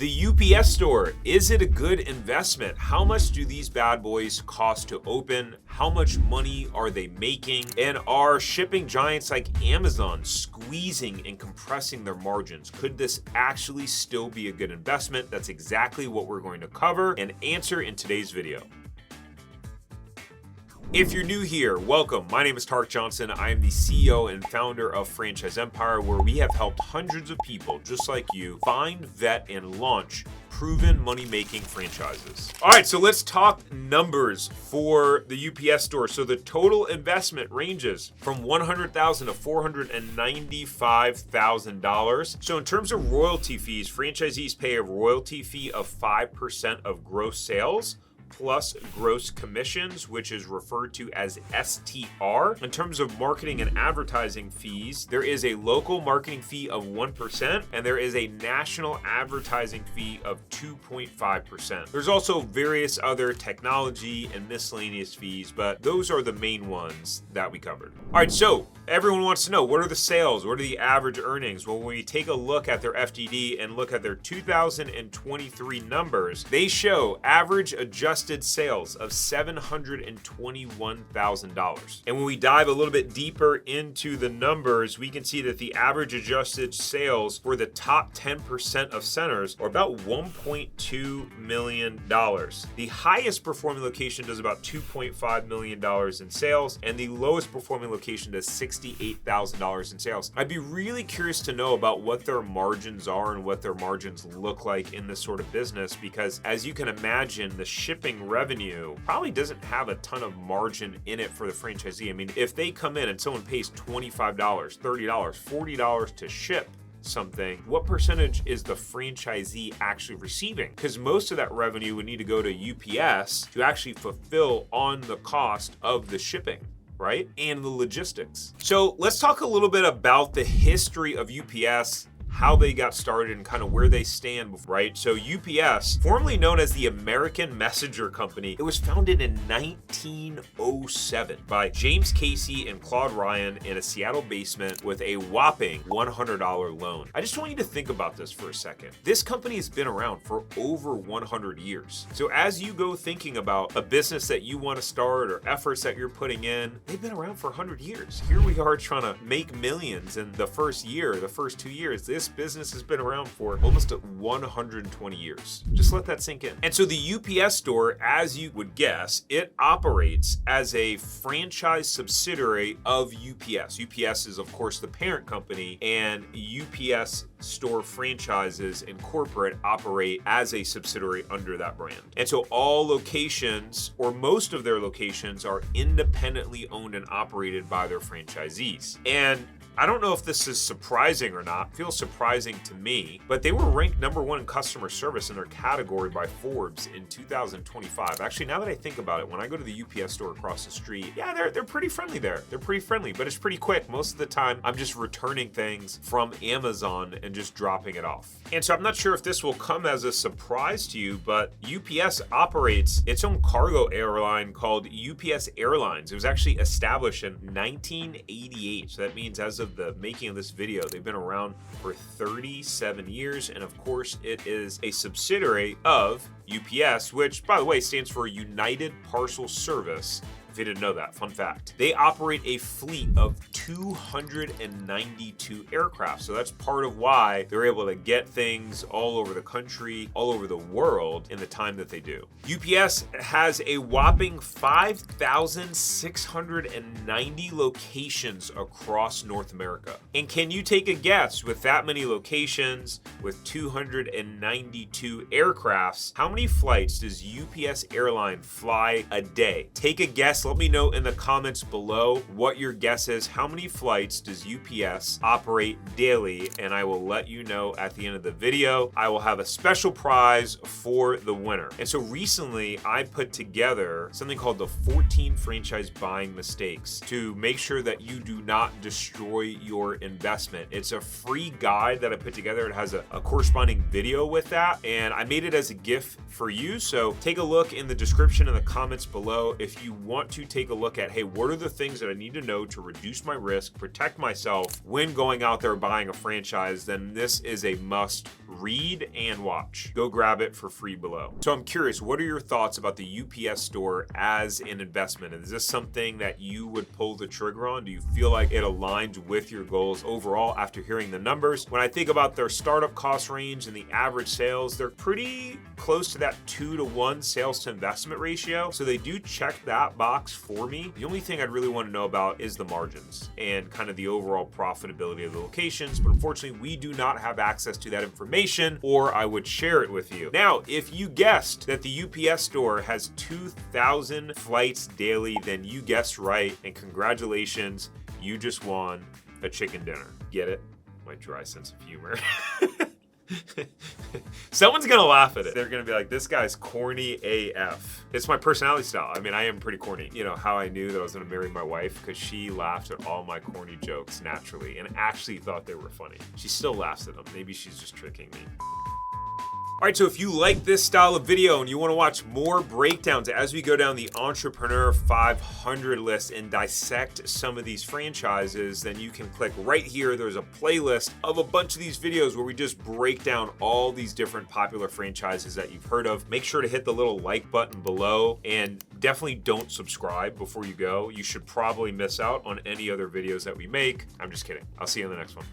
The UPS store, is it a good investment? How much do these bad boys cost to open? How much money are they making? And are shipping giants like Amazon squeezing and compressing their margins? Could this actually still be a good investment? That's exactly what we're going to cover and answer in today's video. If you're new here, welcome. My name is Tark Johnson. I am the CEO and founder of Franchise Empire, where we have helped hundreds of people just like you find, vet, and launch proven money-making franchises. All right, so let's talk numbers for the UPS store. So the total investment ranges from $100,000 to $495,000. So in terms of royalty fees, franchisees pay a royalty fee of 5% of gross sales, plus gross commissions, which is referred to as STR. In terms of marketing and advertising fees, there is a local marketing fee of 1%, and there is a national advertising fee of 2.5%. There's also various other technology and miscellaneous fees, but those are the main ones that we covered. All right, so everyone wants to know, what are the sales? What are the average earnings? Well, when we take a look at their FDD and look at their 2023 numbers, they show average adjusted sales of $721,000. And when we dive a little bit deeper into the numbers, we can see that the average adjusted sales for the top 10% of centers are about $1.2 million. The highest performing location does about $2.5 million in sales, and the lowest performing location does $68,000 in sales. I'd be really curious to know about what their margins are and what their margins look like in this sort of business, because as you can imagine, the shipping revenue probably doesn't have a ton of margin in it for the franchisee. I mean, if they come in and someone pays $25, $30, $40 to ship something, what percentage is the franchisee actually receiving? Because most of that revenue would need to go to UPS to actually fulfill on the cost of the shipping, right? And the logistics. So let's talk a little bit about the history of UPS, how they got started and kind of where they stand, right? So UPS, formerly known as the American Messenger Company, it was founded in 1907 by James Casey and Claude Ryan in a Seattle basement with a whopping $100 loan. I just want you to think about this for a second. This company has been around for over 100 years. So as you go thinking about a business that you want to start or efforts that you're putting in, they've been around for 100 years. Here we are trying to make millions in the first year, the first 2 years. This business has been around for almost 120 years. Just let that sink in. And so the UPS store, as you would guess, it operates as a franchise subsidiary of UPS. UPS is, of course, the parent company, and UPS store franchises and corporate operate as a subsidiary under that brand. And so all locations, or most of their locations, are independently owned and operated by their franchisees. And I don't know if this is surprising or not. It feels surprising to me, but they were ranked #1 in customer service in their category by Forbes in 2025. Actually, now that I think about it, when I go to the UPS store across the street, yeah, they're pretty friendly there. They're pretty friendly, but it's pretty quick. Most of the time, I'm just returning things from Amazon and just dropping it off. And so I'm not sure if this will come as a surprise to you, but UPS operates its own cargo airline called UPS Airlines. It was actually established in 1988. So that means as of the making of this video, they've been around for 37 years. And of course, it is a subsidiary of UPS, which, by the way, stands for United Parcel Service. If you didn't know that, fun fact. They operate a fleet of 292 aircraft. So that's part of why they're able to get things all over the country, all over the world in the time that they do. UPS has a whopping 5,690 locations across North America. And can you take a guess, with that many locations, with 292 aircrafts, how many flights does UPS Airline fly a day? Take a guess. Let me know in the comments below what your guess is. How many flights does UPS operate daily? And I will let you know at the end of the video. I will have a special prize for the winner. And so recently I put together something called the 14 franchise buying mistakes to make sure that you do not destroy your investment. It's a free guide that I put together. It has a corresponding video with that, and I made it as a gift for you. So take a look in the description and the comments below if you want to take a look at, hey, what are the things that I need to know to reduce my risk, protect myself when going out there buying a franchise, then this is a must read and watch. Go grab it for free below. So I'm curious, what are your thoughts about the UPS store as an investment? Is this something that you would pull the trigger on? Do you feel like it aligns with your goals overall after hearing the numbers? When I think about their startup cost range and the average sales, they're pretty close to that 2-to-1 sales to investment ratio. So they do check that box for me. The only thing I'd really want to know about is the margins and kind of the overall profitability of the locations. But unfortunately, we do not have access to that information, or I would share it with you. Now, if you guessed that the UPS store has 2,000 flights daily, then you guessed right, and congratulations, you just won a chicken dinner. Get it? My dry sense of humor. Someone's gonna laugh at it. They're gonna be like, this guy's corny AF. It's my personality style. I mean, I am pretty corny. You know how I knew that I was gonna marry my wife? Because she laughed at all my corny jokes naturally and actually thought they were funny. She still laughs at them. Maybe she's just tricking me. All right, so if you like this style of video and you want to watch more breakdowns as we go down the Entrepreneur 500 list and dissect some of these franchises, then you can click right here. There's a playlist of a bunch of these videos where we just break down all these different popular franchises that you've heard of. Make sure to hit the little like button below and definitely don't subscribe before you go. You should probably miss out on any other videos that we make. I'm just kidding. I'll see you in the next one.